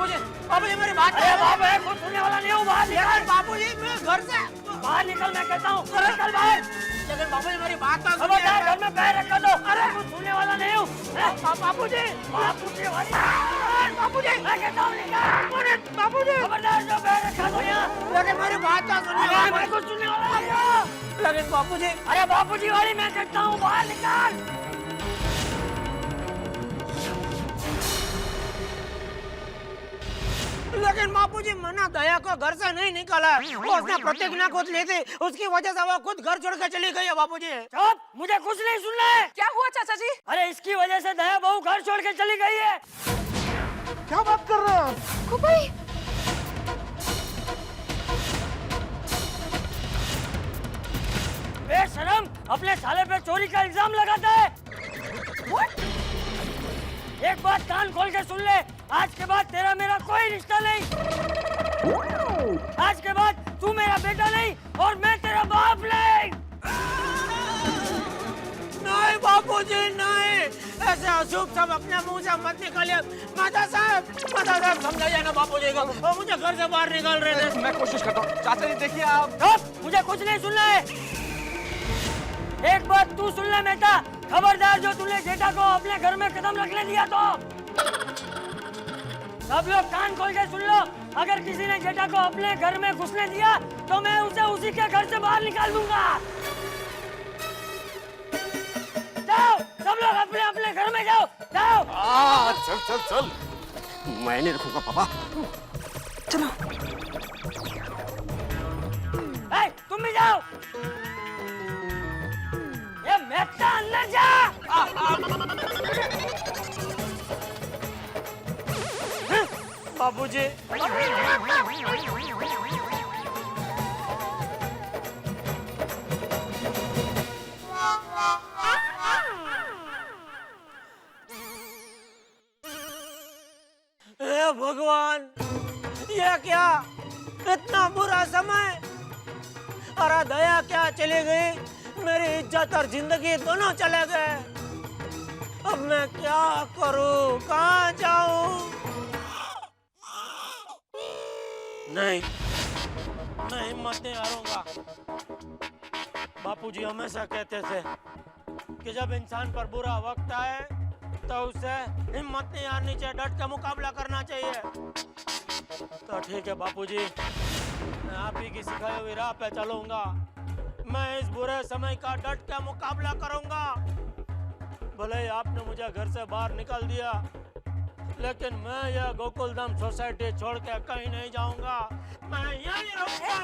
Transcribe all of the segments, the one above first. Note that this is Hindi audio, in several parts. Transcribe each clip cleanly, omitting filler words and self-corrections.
बापूजी, बापूजी मेरी बात अरे बाबू कुछ सुनने वाला नहीं हूँ, बाहर निकल। बापूजी मैं घर से बाहर निकल, मैं कहता हूँ निकल बाहर। लेकिन बापूजी मेरी बात तो सुनिए। खबरदार, घर में पैर रखा दो। अरे कुछ सुनने वाला नहीं हूँ। बापूजी, बापूजी वाली बापूजी, मैं कहता हूँ निकल। बापूजी, खबरदार, जो पैर रखा दो यहाँ। लेकिन मेरी बात तो सुनिए। अरे मैं कुछ सुनने वाला नहीं हूँ। लेकिन बापूजी, अरे बापूजी वाली मैं कहता हूँ, बाहर निकल। लेकिन बापूजी मना दया को घर से नहीं निकाला। वो उसने प्रतिज्ञा खुद ली थी, उसकी वजह से वो खुद घर छोड़ के चली गई है बापूजी। चुप, मुझे कुछ नहीं सुनना है। क्या हुआ चाचा जी? अरे इसकी वजह से दया बहू घर छोड़ के चली गई है। क्या बात कर रहे हो? कुपई, बेशरम, अपने साले पे चोरी का इल्जाम लगाता है। एक बात कान खोल के सुन ले, आज के बाद तेरा मेरा कोई रिश्ता नहीं। आज के बाद तू मेरा बेटा नहीं और मैं तेरा बाप नहीं। नहीं बापूजी नहीं, ऐसे अशुभ सब अपने मुंह से मत निकालिए। माता साहब समझाइए ना बापूजी को, वो मुझे घर से बाहर निकाल रहे थे। मैं कोशिश करता हूँ। चाचा जी देखिए आप। चुप, मुझे कुछ नहीं सुनना है। एक बात तू सुन ले बेटा, खबरदार जो तूने जेठा को अपने घर में कदम रखने दिया तो सब लोग कान खोल के सुन लो। अगर किसी ने जेठा को अपने घर में घुसने दिया तो मैं उसे उसी के घर से बाहर निकाल दूंगा। जाओ, सब लोग अपने अपने घर में जाओ, जाओ। चल चल चल, मैं नहीं रखूंगा पापा। चलो। तुम भी जाओ। ये मेहता अंदर जा। बापूजी, हे भगवान, ये क्या इतना बुरा समय। अरे दया क्या चली गई, मेरी इज्जत और जिंदगी दोनों चले गए। अब मैं क्या करूं, कहाँ जाऊं? नहीं, मैं हिम्मत नहीं हारूंगा। बापूजी हमेशा कहते थे कि जब इंसान पर बुरा वक्त आए तो उसे हिम्मत नहीं हारनी चाहिए, डट के मुकाबला करना चाहिए। तो ठीक है बापूजी, मैं आप ही की सिखाई हुई राह पे चलूंगा। मैं इस बुरे समय का डट के मुकाबला करूंगा। भले ही आपने मुझे घर से बाहर निकाल दिया, लेकिन मैं यह गोकुलधाम सोसाइटी छोड़ के कहीं नहीं जाऊंगा। मैं यहीं रहूंगा।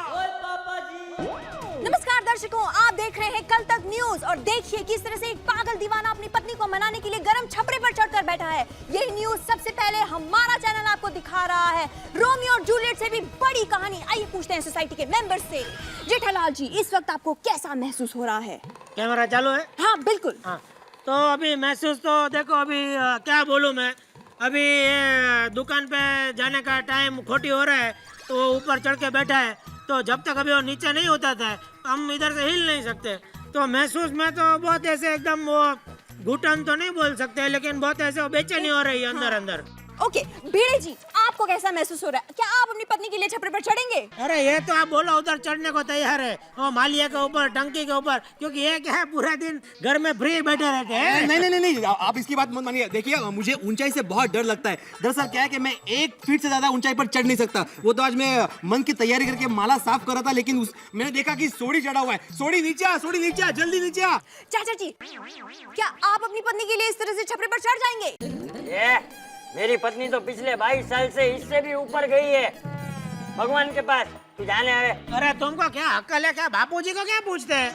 नमस्कार दर्शकों, आप देख रहे हैं कल तक न्यूज और देखिए किस तरह से एक पागल दीवाना अपनी पत्नी को मनाने के लिए गरम छपरे पर चढ़कर बैठा है। यही न्यूज सबसे पहले हमारा चैनल आपको दिखा रहा है। रोमियो और जूलियट से भी बड़ी कहानी। आइए पूछते हैं सोसाइटी के मेंबर से। जेठालाल जी, इस वक्त आपको कैसा महसूस हो रहा है? कैमरा चालू है? हाँ बिल्कुल। हाँ, तो अभी महसूस तो देखो, अभी क्या बोलूं मैं। अभी दुकान पे जाने का टाइम खोटी हो रहा है, तो वो ऊपर चढ़ के बैठा है। तो जब तक अभी वो नीचे नहीं होता था, हम इधर से हिल नहीं सकते। तो महसूस में तो बहुत ऐसे एकदम वो घुटन तो नहीं बोल सकते, लेकिन बहुत ऐसे बेचैनी हो रही है अंदर अंदर। ओके, भिड़े जी, आपको कैसा महसूस हो रहा है? क्या आप अपनी पत्नी के लिए छपरे पर चढ़ेंगे? अरे ये तो आप बोलो उधर चढ़ने को तैयार है, वो मालिया के ऊपर, टंकी के ऊपर, क्योंकि ये क्या है, पूरा दिन घर में फ्री बैठे रहते हैं। नहीं, आप इसकी बात मत मानिए। देखिए, मुझे ऊंचाई से बहुत डर लगता है। दरअसल क्या है कि मैं 1 फीट से ज्यादा ऊंचाई पर चढ़ नहीं सकता। वो तो आज मैं मन की तैयारी करके माला साफ कर रहा था, लेकिन मैंने देखा कि सोड़ी चढ़ा हुआ है। सोड़ी नीचे आ, जल्दी नीचे आ। चाचा जी, क्या आप अपनी पत्नी के लिए इस तरह से छपरे पर चढ़ जाएंगे? मेरी पत्नी तो पिछले 22 साल से इससे भी ऊपर गई है भगवान के पास। तू जाने आवे। अरे तुमको क्या अक्ल है क्या? बापूजी को क्या पूछते हैं?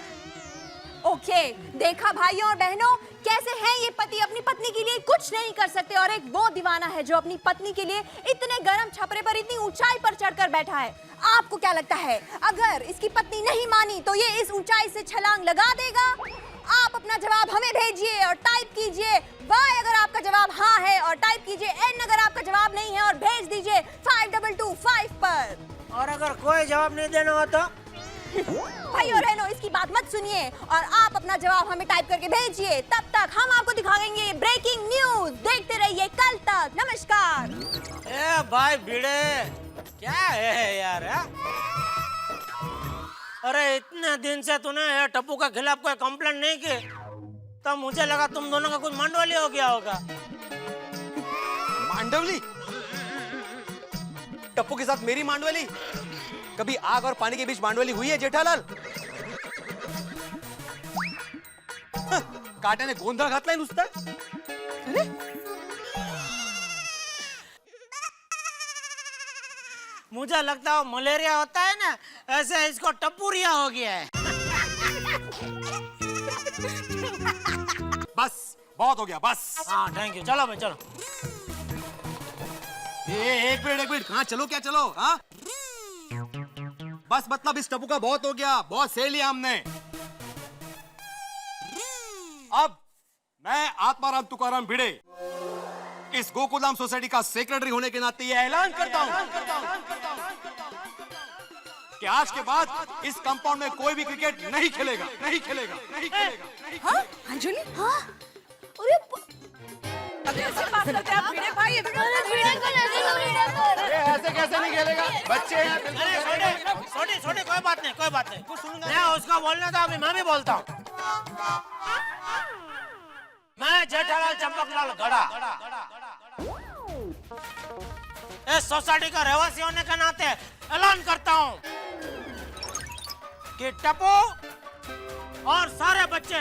ओके, देखा भाइयों और बहनों, कैसे हैं ये पति अपनी पत्नी के लिए कुछ नहीं कर सकते, और एक वो दीवाना है जो अपनी पत्नी के लिए इतने गर्म छपरे पर इतनी ऊंचाई पर चढ़कर बैठा है। आपको क्या लगता है, अगर इसकी पत्नी नहीं मानी तो ये इस ऊंचाई से छलांग लगा देगा? आप अपना जवाब हमें भेजिए और टाइप कीजिए वाई अगर आपका जवाब हाँ है, और टाइप कीजिए एन अगर आपका जवाब नहीं है, और भेज दीजिए 5225 पर। और अगर कोई जवाब नहीं देना हो तो भाई और बहनों, इसकी बात मत सुनिए और आप अपना जवाब हमें टाइप करके भेजिए। तब तक हम आपको दिखाएंगे ब्रेकिंग न्यूज। देखते रहिए कल तक। नमस्कार। ए भाई भिड़े, क्या है यार? अरे इतने दिन से तूने ये टप्पू के खिलाफ कोई कंप्लेंट नहीं की, तो मुझे लगा तुम दोनों का कुछ मांडवली हो गया होगा। मांडवली? टप्पू के साथ मेरी मांडवली? कभी आग और पानी के बीच मांडवली हुई है जेठालाल? काटे ने गोंधळ घातलाय नुसता। मुझे लगता है मलेरिया होता है ना, ऐसे इसको टप्पूरिया हो गया है। बस बहुत हो गया, बस। हाँ थैंक यू, चलो भाई चलो। एक मिनट, कहाँ चलो, क्या चलो? हाँ बस, मतलब इस टप्पू का बहुत हो गया, बहुत सह लिया हमने। अब मैं आत्माराम तुकाराम भिड़े इस गोकुलधाम सोसाइटी का सेक्रेटरी होने के नाते यह ऐलान करता हूं कि आज के बाद इस कंपाउंड में कोई भी क्रिकेट नहीं खेलेगा, नहीं खेलेगा, नहीं खेलेगा। हाँ अंजलि, हाँ अरे कैसे बात करते हैं आप भिड़े भाई? ऐसे कैसे नहीं खेलेगा? बच्चे हैं। अरे छोटे कोई बात नहीं, कोई बात नहीं। मैं उसको बोलना था, अभी मैं भी बोलता हूँ। मैं जेठालाल चंपकलाल गड़ा इस सोसाइटी का रहवासी होने के नाते ऐलान करता हूँ कि टप्पू और सारे बच्चे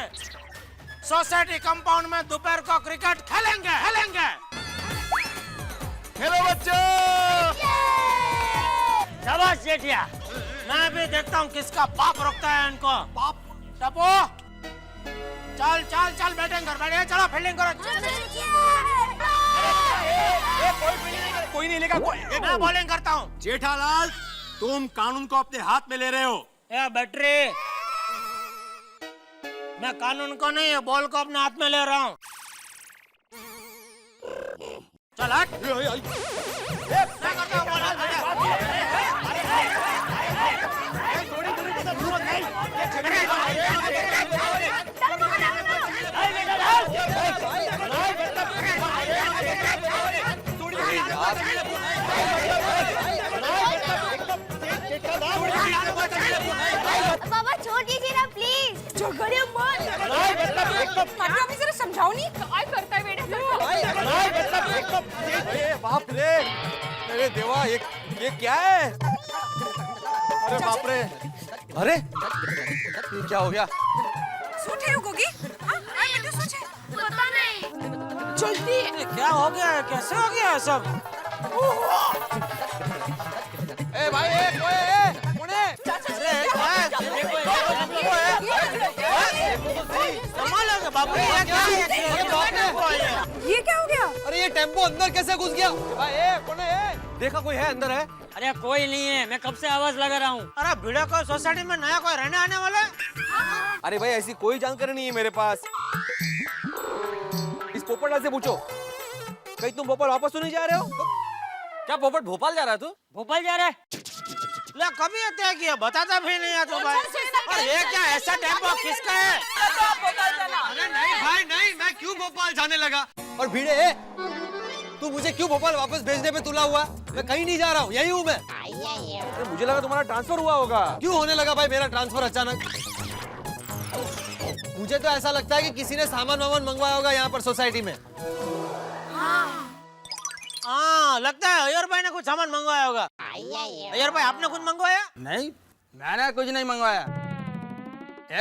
सोसाइटी कंपाउंड में दोपहर को क्रिकेट खेलेंगे। हेलो बच्चों। शाबाश जेठिया। मैं भी देखता हूँ किसका बाप रोकता है इनको। बाप? टप्पू चल बैटिंग कर, बैठे चलो फील्डिंग करो। कोई नहीं लेगा, मैं बॉलिंग करता हूँ। जेठालाल तुम कानून को अपने हाथ में ले रहे हो। ए बैटरी, मैं कानून को नहीं, बॉल को अपने हाथ में ले रहा हूँ। चल हट। मैं करता हूँ बॉल। बाबा छोड़ दीजिए ना प्लीज। झगड़े मत। हमें जरा समझाओ नहीं, काय करता है बेटा? अरे बाप रे, अरे देवा, ये क्या है? अरे बाप रे, अरे ये क्या हो गया? सोचे रुकोगी? हाँ बेटा सोचे। पता नहीं। जल्दी। क्या हो गया है? कैसे हो गया है सब? ए भाई, कौन है? बाबू ये क्या हो गया? अरे ये टेम्पो अंदर कैसे घुस गया? भाई कौन है? देखा कोई है अंदर है? अरे कोई नहीं है, मैं कब से आवाज लगा रहा हूँ। अरे भिड़े को सोसाइटी में नया कोई रहने आने वाला है? अरे भाई ऐसी कोई जानकारी नहीं है मेरे पास। इस पोपटलाल से पूछो। कहीं तुम भोपाल वापस तो नहीं जा रहे हो? क्या पोपट भोपाल जा रहा है तू? भोपाल जा रहा है? ले कभी तय किया, बताता भी नहीं है तो भाई। और ये क्या ऐसा टेम्पो किसका है? अरे नहीं भाई नहीं, मैं क्यों भोपाल जाने लगा? और भिड़े, तू मुझे क्यों भोपाल वापस भेजने पे तुला हुआ? मैं कहीं नहीं जा रहा हूँ, यही हूँ मैं। अरे मुझे लगा तुम्हारा ट्रांसफर हुआ होगा। क्यों होने लगा भाई मेरा ट्रांसफर अचानक? मुझे तो ऐसा लगता है कि किसी ने सामान मंगवाया होगा यहाँ पर सोसाइटी में। हाँ लगता है अय्यर भाई ने कुछ सामान मंगवाया होगा। अय्यर भाई आपने कुछ मंगवाया? नहीं, मैंने कुछ नहीं मंगवाया।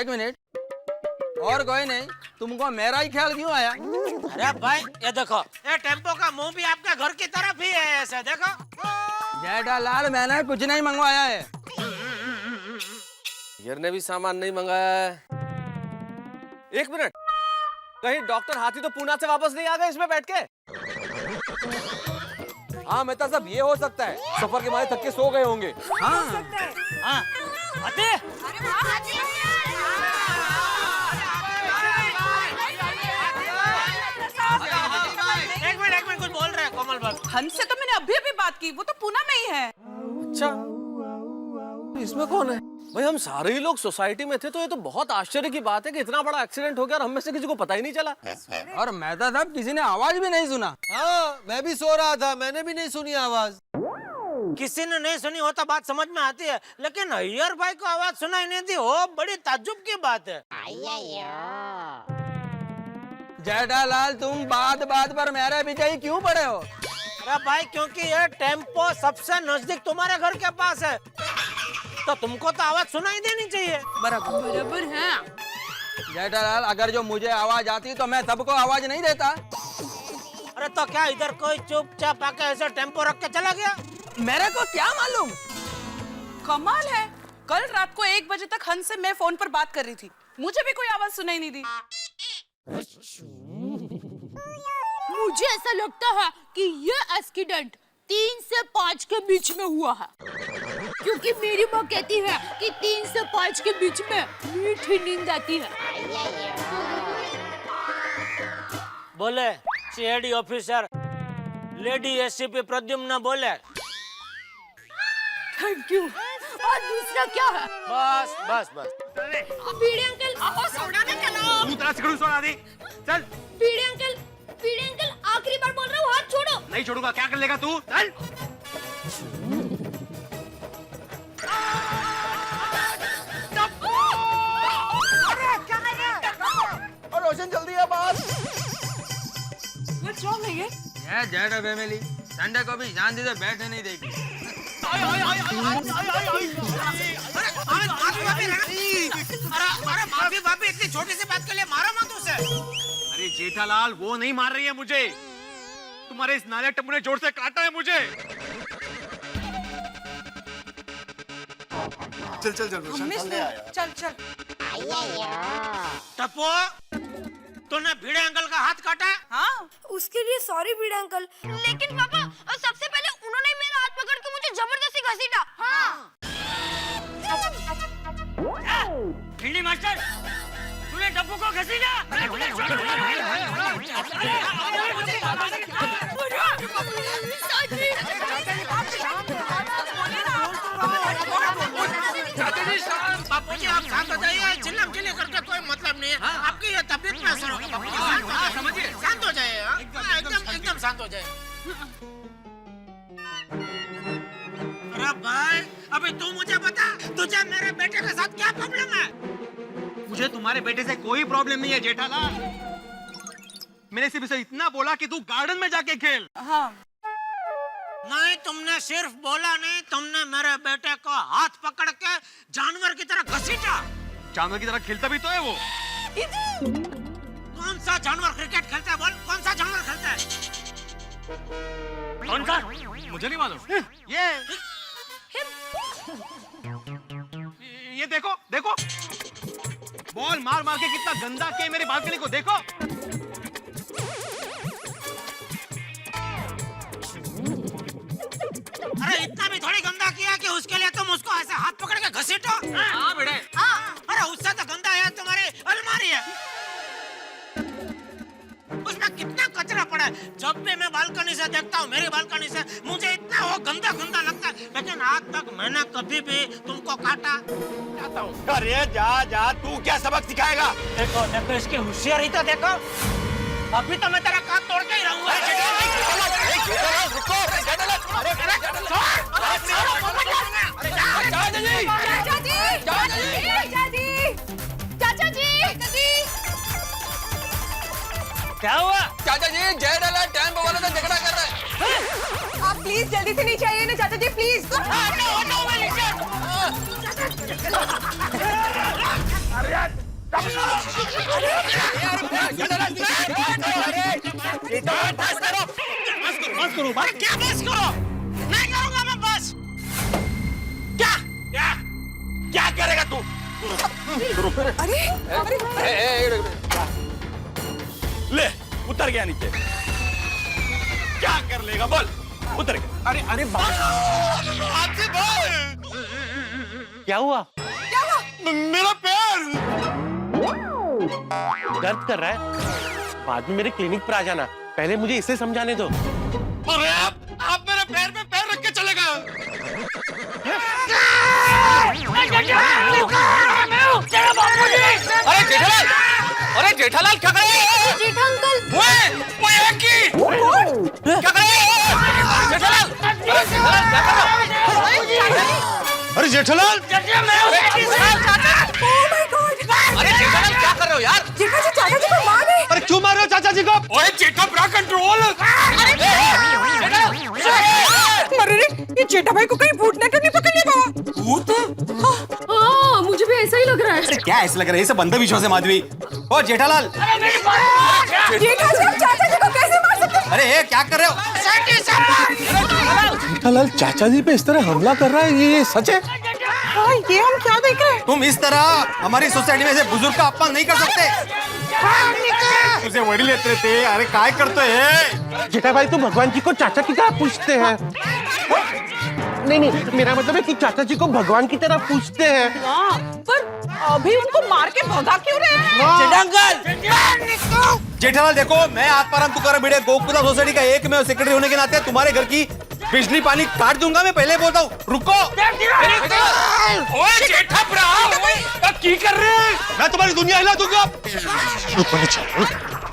एक मिनट, और कोई नहीं, तुमको मेरा ही ख्याल क्यों आया? अरे भाई ये देखो, ये टेम्पो का मुंह भी आपके घर की तरफ ही है, ऐसे देखो। जेठालाल, मैंने कुछ नहीं मंगवाया है। अय्यर ने भी सामान नहीं मंगाया है। एक मिनट, कहीं डॉक्टर हाथी तो पूना से वापस नहीं आ गए इसमें बैठ के? हाँ मेहता साहब, ये हो सकता है, सफर के मारे थक के सो गए होंगे। हाँ आते। एक मिनट कुछ बोल रहे हैं कोमल बाबू। हंस से तो मैंने अभी बात की, वो तो पूना में ही है। अच्छा, इसमें कौन है? भाई हम सारे ही लोग सोसाइटी में थे तो ये तो बहुत आश्चर्य की बात है कि इतना बड़ा एक्सीडेंट हो गया और हम में से किसी को पता ही नहीं चला। और मेहता साहब किसी ने आवाज भी नहीं सुना। हाँ, मैं भी सो रहा था, मैंने भी नहीं सुनी आवाज। किसी ने नहीं सुनी हो तो बात समझ में आती है, लेकिन अय्यर भाई को आवाज सुनाई नहीं दी हो, बड़ी ताज्जुब की बात है। जेठालाल तुम बात बात पर मेरे पीछे ही क्यों पड़े हो? अरे भाई क्योंकि ये टेम्पो सबसे नजदीक तुम्हारे घर के पास है, तो तुमको तो आवाज सुनाई देनी चाहिए। बराबर है। जेठालाल अगर जो मुझे आवाज आती तो मैं सबको आवाज नहीं देता। अरे तो क्या इधर कोई चुपचाप आके ऐसे टेम्पो रख के चला गया? मेरे को क्या मालूम। कमाल है, कल रात को 1 बजे तक हंस से मैं फोन पर बात कर रही थी, मुझे भी कोई आवाज सुनाई नहीं दी। मुझे ऐसा लगता है कि ये एक्सीडेंट 3 से 5 के बीच में हुआ है, क्योंकि मेरी माँ कहती है कि 3 से 5 के बीच में मीठी नींद आती है। बोले CID officer lady SCP Pradyuman बोले। Thank you. और दूसरा क्या है? बस बस बस। बीड़ी अंकल, आओ सोडा ना चलो। तू तेरा सिगरेट छोड़ा दे, चल। बीड़ी अंकल, आखिरी बार बोल रहा हूँ, हाथ छोड़ो। नहीं छोड़ूंगा, क्या कर लेगा तू? चल। और रोशन जल्दी आ बात। What's wrong है ये? जेठा फैमिली संडे को भी शांति से बैठे नहीं देगी। अरे माफी इतनी छोटी सी बात के लिए मारा मत उसे। अरे जेठालाल वो नहीं मार रही है मुझे, तुम्हारे इस नाले टप्पू ने जोर से काटा है मुझे। चल चल चल चल चल। टप्पू तूने भिड़े अंकल का हाथ काटा? हाँ, उसके लिए सॉरी बीड़ी अंकल। लेकिन पापा सबसे पहले उन्होंने मेरा हाथ पकड़ के मुझे जबरदस्ती घसीटा। हाँ। भिंडी मास्टर, तूने टप्पू को घसीटा? बापू जी आप शांत हो जाइए, चिल्लम चिल्ली करके कोई मतलब नहीं है। आपकी ये तबीयत में असर होगा बापू जी, समझिए, शांत हो जाइए। एकदम शांत हो जाइए। अरे भाई अभी तू मुझे बता, तुझे मेरे बेटे के साथ क्या प्रॉब्लम है? मुझे तुम्हारे बेटे से कोई प्रॉब्लम नहीं है जेठालाल, मैंने सिर्फ इसे इतना बोला कि तू गार्डन में जाके खेल। हाँ। नहीं, तुमने सिर्फ बोला नहीं, तुमने मेरे बेटे को हाथ पकड़ के जानवर की तरह घसीटा। जानवर की तरह खेलता भी तो है वो। कौन सा जानवर क्रिकेट खेलता है? बोल, कौन सा जानवर खेलता है? कौन सा? मुझे नहीं मालूम। ये देखो देखो, बॉल मार मार के कितना गंदा किया मेरी बालकनी को, देखो। अरे इतना भी थोड़ी गंदा किया कि उसके लिए तुम उसको ऐसे हाथ पकड़ के घसीटो? हाँ बेटे। अरे उससे तो गंदा है तुम्हारी अलमारी है, उसमें कितना कचरा पड़ा है। जब भी मैं बालकनी से देखता हूँ, मेरी बालकनी से, मुझे इतना वो गंदा गंदा लगता है, लेकिन आज तक मैंने कभी भी तुमको काटा? जाता हूँ। अरे जा जा, तू क्या सबक सिखाएगा? देखो देखो इसकी होशियारी तो देखो, अभी तो मैं तेरा कान तोड़ के ही रहूंगा। चाचा जी, क्या हुआ? चाचा जी जेठालाल टेम्पो वाले से झगड़ा कर रहे हैं। आप प्लीज जल्दी से नीचे आइए ना चाचा जी, प्लीज। बस करो, क्या बस करो? नहीं करूंगा मैं बस। क्या क्या क्या करेगा तू? ले उतर गया नीचे, क्या कर लेगा बोल? उतर गया। अरे अरे क्या हुआ? मेरा पैर दर्द कर रहा है, बाद में मेरे क्लिनिक पर आ जाना, पहले मुझे इसे समझाने दो। अरे आप मेरे पैर पे पैर रख के चले गए। अरे जेठालाल, अरे जेठालाल क्या कर रहे हो? जेठा अंकल वो एक की क्या कर रहे हो? जेठालाल, अरे जेठालाल क्या कर रहे हो? अरे जेठालाल, अरे जेठालाल क्या कर रहे हो यार? जेठा जी चाचा जी को मार रहे अरे क्यों मार रहे हो चाचा जी को? ओए जेठा ब्रा कंट्रोल। अरे ये जेठा भाई को कहीं भूत ने तो नहीं पकड़ लिया बाबा? भूत? हाँ मुझे भी ऐसा ही लग रहा है। अरे क्या ऐसा लग रहा है? ये सब अंधविश्वास है माधवी। ओ जेठालाल, जेठा जी आप चाचा जी को कैसे मार सकते हैं? अरे ये क्या कर रहे हो? जेठालाल चाचा जी पे इस तरह हमला कर रहा है, ये सच है? हाँ, ये हम क्या देख रहे हैं? तुम इस तरह हमारी सोसाइटी में से बुजुर्ग का अपमान नहीं कर सकते। तुझे वडील येत रे ते, अरे काय करतोय? जेठा भाई तो भगवान जी को चाचा की तरह पूछते हैं। नहीं नहीं, मेरा मतलब है कि चाचा जी को भगवान की तरह पूछते हैं। हाँ, पर अभी उनको मार के भगा क्यों रहे हैं? जेठा अंकल, जेठालाल देखो, मैं आत्माराम तुकाराम भिड़े गोकुला सोसाइटी का एक में सेक्रेटरी होने के नाते तुम्हारे घर की बिजली पानी काट दूंगा। मैं पहले बोलता हूँ, रुको। ओए जेठा ब्रा की कर रहे हैं? मैं तुम्हारी दुनिया हिला दूंगा।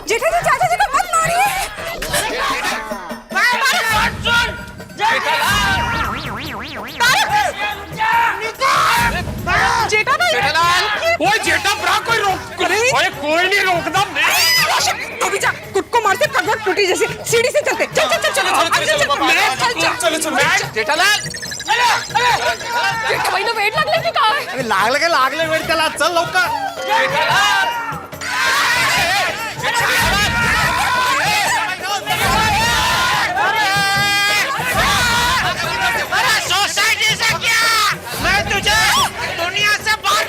जेठा जी चाचा जी को मत मारिए। जेठा भाई, ओए जेठा ब्रा कोई रोक, ओए कोई नहीं रोकता। अभी जा, खुद को मारते पगड़ टूटी जैसे। सीढ़ी से चलते। चल चल चल चल चल। जेठालाल, जेठा भाई ने वेट लगने की कहा है। अरे लागले वेळ त्याला, चल लवकर। सोसाइटी से क्या? मैं तुझे दुनिया से बाहर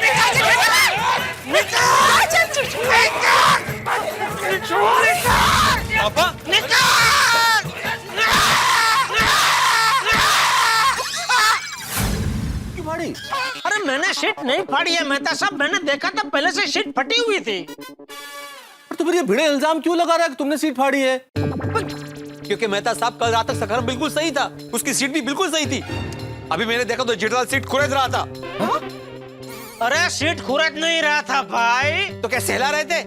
अरे मैंने शीट नहीं फाड़ी है मेहता साहब, मैंने देखा था पहले से शीट फटी हुई थी। तो फिर ये भिड़े इल्जाम क्यों लगा रहा है कि तुमने सीट फाड़ी है? क्योंकि मेहता साहब कल रात तक सखर बिल्कुल सही था, उसकी सीट भी बिल्कुल सही थी। अभी मैंने देखा तो जेठालाल सीट खुरेद रहा था। अरे सीट खुरद नहीं रहा था भाई, तो क्या सहला रहे थे?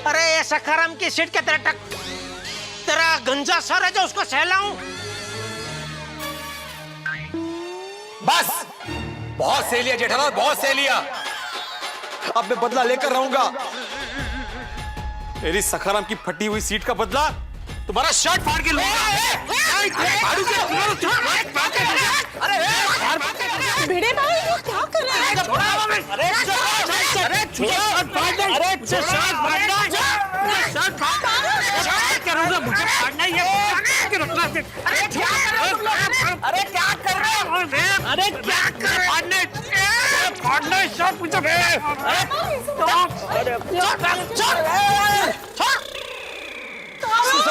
अरे ये सखाराम की सीट के तेरा गंजा सर है जो उसको सहलाऊं। बस बहुत सह लिया जेठालाल, बहुत सह लिया। अब मैं बदला लेकर रहूंगा। मेरी सखाराम की फटी हुई सीट का बदला तुम्हारा शर्ट फाड़ के लूंगा। भिड़े भाई वो क्या कर रहे हैं?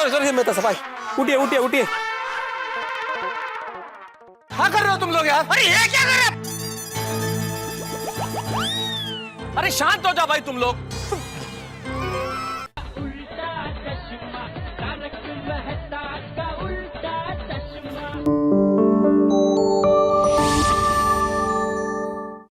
सॉरी मेहता साहब, उठिए उठिए उठिए। क्या कर रहे हो तुम लोग यार? अरे ये क्या कर रहे? अरे शांत हो जाओ भाई तुम लोग।